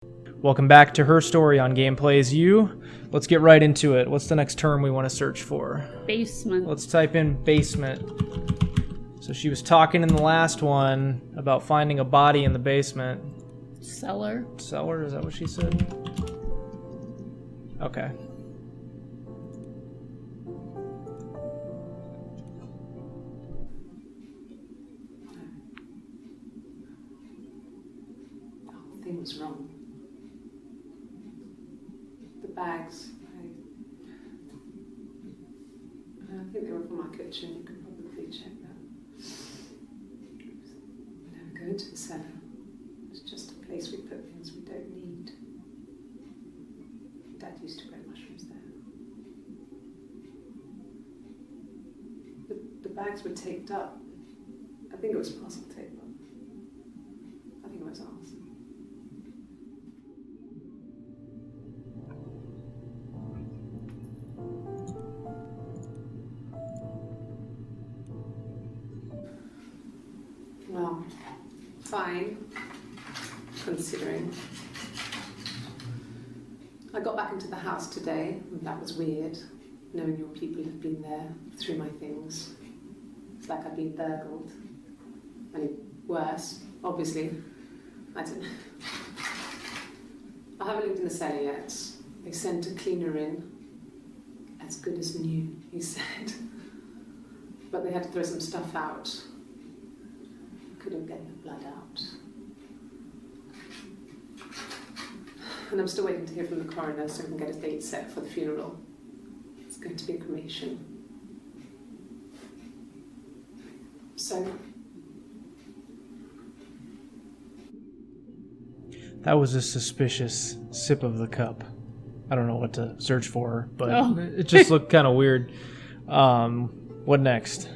Welcome back to Her Story on GamePlaysYOU. Let's get right into it. What's the next term we want to search for? Basement. Let's type in basement. So she was talking in the last one about finding a body in the basement. Cellar. Cellar, is that what she said? Okay. The whole thing was wrong. The bags, I think they were from our kitchen. You can probably check that. We never go into the cellar. It's just a place we put things we don't need. Dad used to grow mushrooms there. The bags were taped up. I think it was parcel tape up. I think it was ours. Well, fine, considering. I got back into the house today, and that was weird, knowing your people have been there through my things. It's like I've been burgled. I mean, worse, obviously. I don't know. I haven't lived in the cellar yet. They sent a cleaner in. As good as new, he said. But they had to throw some stuff out. Couldn't get the blood out. And I'm still waiting to hear from the coroner so we can get a date set for the funeral. It's going to be a cremation. So... That was a suspicious sip of the cup. I don't know what to search for, but it just looked kind of weird. What next?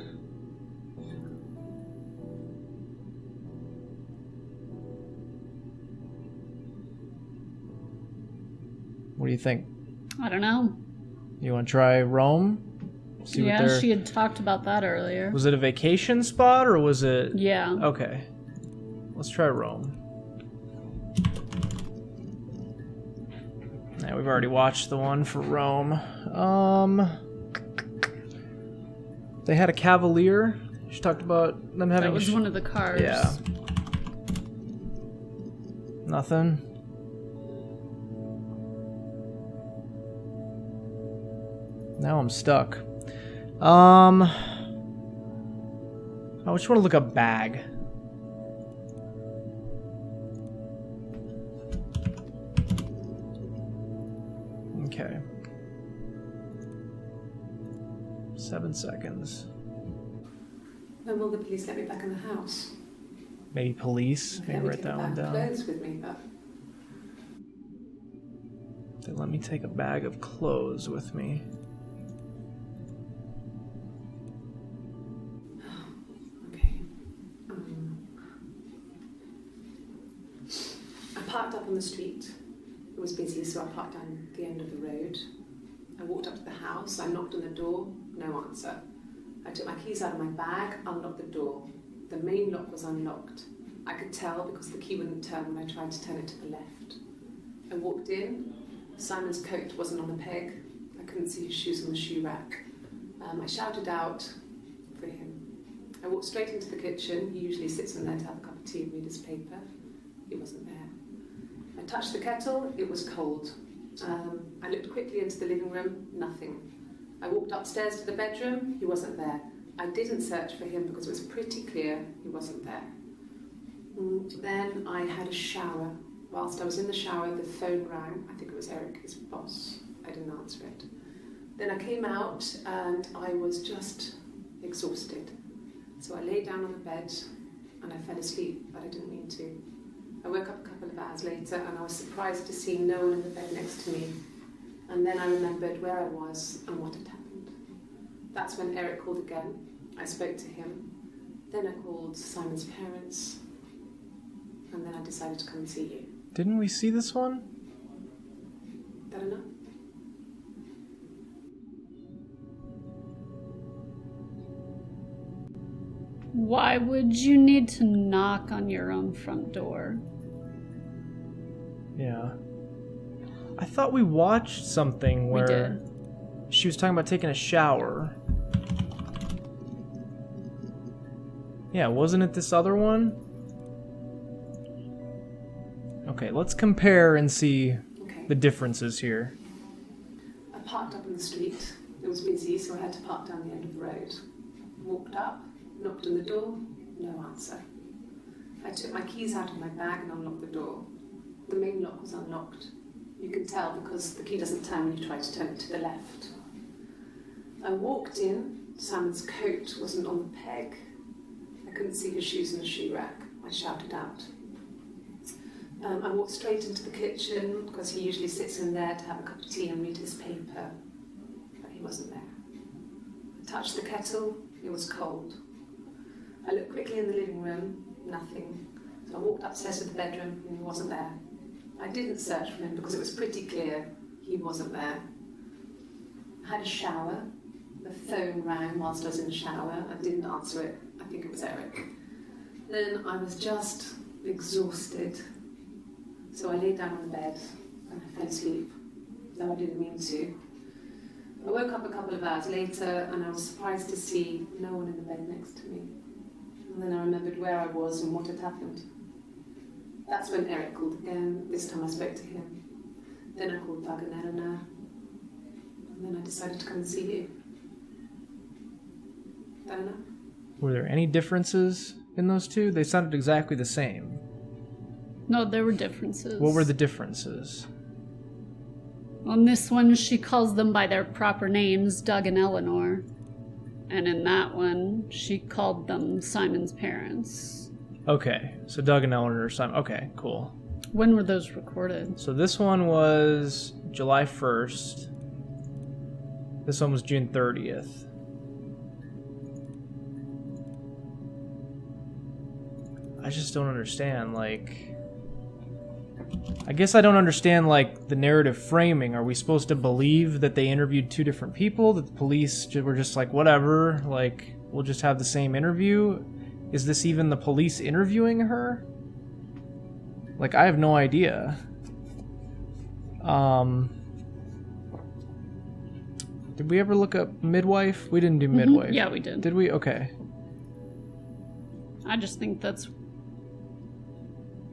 What do you think? I don't know. You want to try Rome? See what Yeah, she had talked about that earlier. Was it a vacation spot or was it... Yeah. Okay. Let's try Rome. Yeah, we've already watched the one for Rome. They had a Cavalier. She talked about them having... That was one of the cars. Yeah. Nothing. Now I'm stuck. I just want to look up bag. Okay. 7 seconds. when will the police let me back in the house? Maybe police. They Maybe let me write take that a one bag of down. clothes with me, but They let me take a bag of clothes with me. okay. I parked up on the street. It was busy, so I parked down the end of the road. I walked up to the house. I knocked on the door. No answer. I took my keys out of my bag, unlocked the door. The main lock was unlocked. I could tell because the key wouldn't turn when I tried to turn it to the left. I walked in. Simon's coat wasn't on a peg. I couldn't see his shoes on the shoe rack. I shouted out for him. I walked straight into the kitchen. He usually sits in there to have a cup of tea and read his paper. He wasn't there. I touched the kettle. It was cold. I looked quickly into the living room. Nothing. I walked upstairs to the bedroom. He wasn't there. I didn't search for him because it was pretty clear he wasn't there. Then I had a shower. Whilst I was in the shower, the phone rang. I think it was Eric, his boss. I didn't answer it. Then I came out and I was just exhausted. So I lay down on the bed and I fell asleep, but I didn't mean to. I woke up a couple of hours later and I was surprised to see no one in the bed next to me. And then I remembered where I was and what had happened. That's when Eric called again. I spoke to him. Then I called Simon's parents. And then I decided to come and see you. Didn't we see this one? I don't know. Why would you need to knock on your own front door? Yeah. I thought we watched something We where did. she was talking about taking a shower. Yeah, wasn't it this other one? Okay, let's compare and see Okay. the differences here. I parked up in the street. It was busy, so I had to park down the end of the road. Walked up, knocked on the door, no answer. I took my keys out of my bag and unlocked the door. The main lock was unlocked. You can tell because the key doesn't turn when you try to turn it to the left. I walked in. Simon's coat wasn't on the peg. I couldn't see his shoes in the shoe rack. I shouted out. I walked straight into the kitchen because he usually sits in there to have a cup of tea and read his paper. But he wasn't there. I touched the kettle. It was cold. I looked quickly in the living room. Nothing. So I walked upstairs to the bedroom and he wasn't there. I didn't search for him because it was pretty clear he wasn't there. I had a shower. The phone rang whilst I was in the shower. I didn't answer it. I think it was Eric. Then I was just exhausted. So I lay down on the bed and I fell asleep, though I didn't mean to. I woke up a couple of hours later and I was surprised to see no one in the bed next to me. And then I remembered where I was and what had happened. That's when Eric called again. This time I spoke to him. Then I called Doug and Eleanor. And then I decided to come and see you. Eleanor? Were there any differences in those two? They sounded exactly the same. No, there were differences. What were the differences? On this one, she calls them by their proper names, Doug and Eleanor. And in that one, she called them Simon's parents. Okay, so Doug and Eleanor Simon. Okay, cool. When were those recorded? So this one was July 1st. This one was June 30th. I just don't understand, like... I guess I don't understand, like, the narrative framing. Are we supposed to believe that they interviewed two different people? That the police were just like, whatever, like, we'll just have the same interview? Is this even the police interviewing her? Like, I have no idea. Did we ever look up midwife? We didn't do midwife. Yeah, we did. Did we? Okay. I just think that's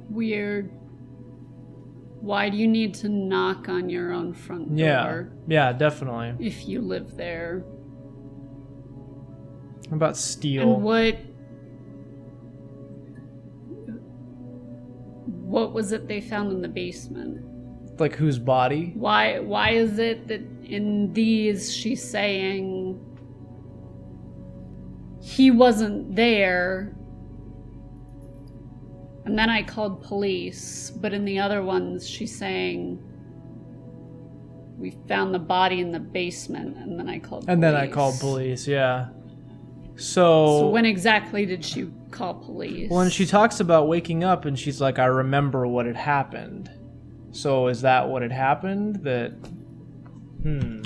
weird. Why do you need to knock on your own front door? Yeah, definitely. If you live there? What about steal? And what was it they found in the basement? Like whose body? Why is it that in these she's saying he wasn't there? And then I called police, but in the other ones, she's saying, we found the body in the basement, and then I called police. And then I called police, yeah. So when exactly did she call police? When she talks about waking up and she's like, I remember what had happened. So is that what had happened? That, I'm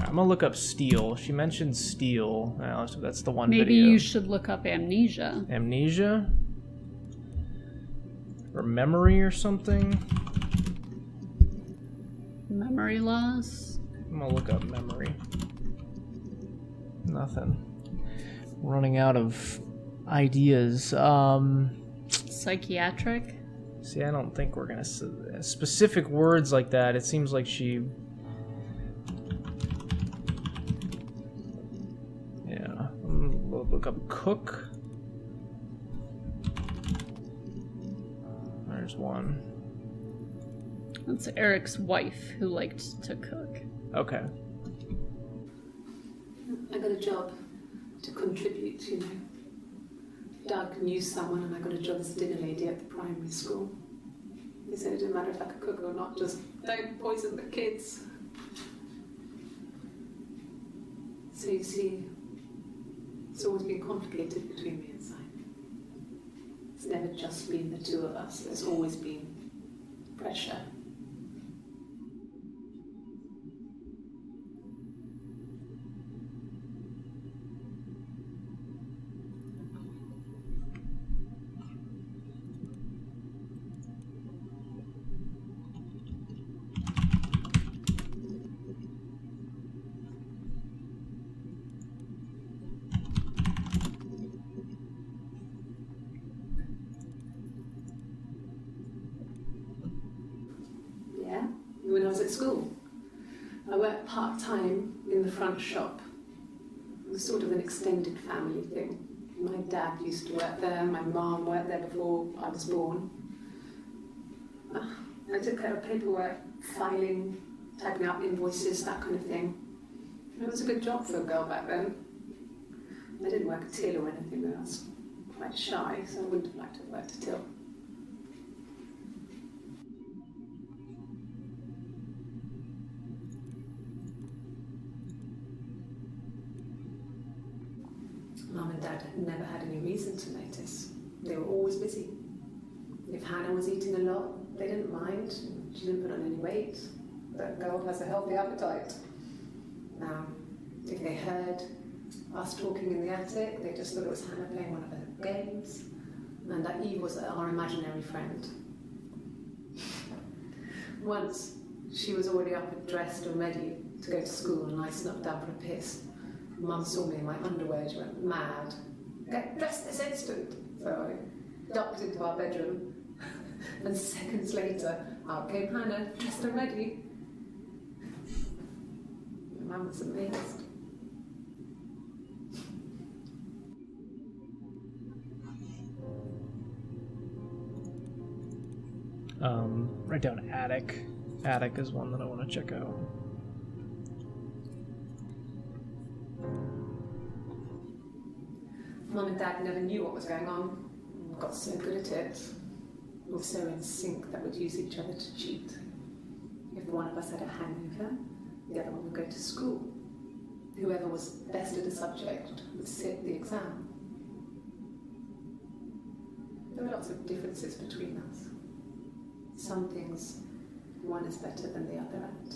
gonna look up steal. She mentioned steal. Oh, so that's the one Maybe video. you should look up amnesia. Amnesia? Or memory or something? Memory loss? I'm gonna look up memory. Nothing. Running out of ideas. Psychiatric? See, I don't think we're gonna specific words like that. It seems like she. Yeah. We'll look up cook. There's one. That's Eric's wife who liked to cook. Okay. I got a job to contribute, you know. Doug knew someone and I got a job as a dinner lady at the primary school. They said it didn't matter if I could cook or not, just don't poison the kids. So you see, it's always been complicated between me and Simon. It's never just been the two of us, there's always been pressure. at school. I worked part-time in the front shop. It was sort of an extended family thing. My dad used to work there, my mum worked there before I was born. I took care of paperwork, filing, typing out invoices, that kind of thing. It was a good job for a girl back then. I didn't work a till or anything, though. I was quite shy, so I wouldn't have liked to have worked a till. Mum and Dad had never had any reason to notice. They were always busy. If Hannah was eating a lot, they didn't mind. She didn't put on any weight. That girl has a healthy appetite. Now, if they heard us talking in the attic, they just thought it was Hannah playing one of her games, and that Eve was our imaginary friend. Once, she was already up and dressed and ready to go to school, and I snuck down for a piss. Mum saw me in my underwear, she went mad. Get dressed this instant! So I ducked into our bedroom, and seconds later, out came Hannah, dressed and ready. My mum was amazed. Write down attic. Attic is one that I want to check out. Mum and Dad never knew what was going on. We got so good at it. We were so in sync that we'd use each other to cheat. If one of us had a hangover, the other one would go to school. Whoever was best at a subject would sit the exam. There were lots of differences between us. Some things one is better than the other at.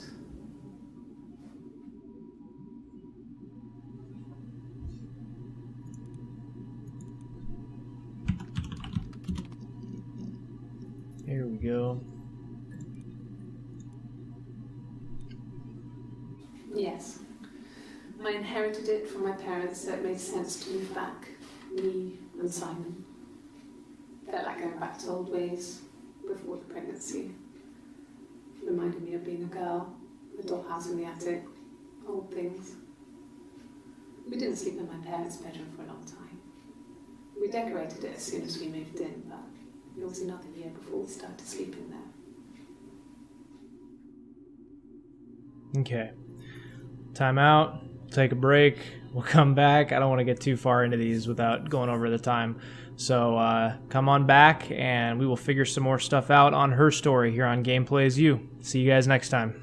Here we go. Yes. I inherited it from my parents, so it made sense to move back. Me and Simon. Felt like going back to old ways before the pregnancy. Reminded me of being a girl, the dollhouse in the attic, old things. We didn't sleep in my parents' bedroom for a long time. We decorated it as soon as we moved in, but it was another year before we started sleeping there. Okay. Time out. Take a break. We'll come back. I don't want to get too far into these without going over the time. So come on back and we will figure some more stuff out on her story here on GamePlaysYOU. See you guys next time.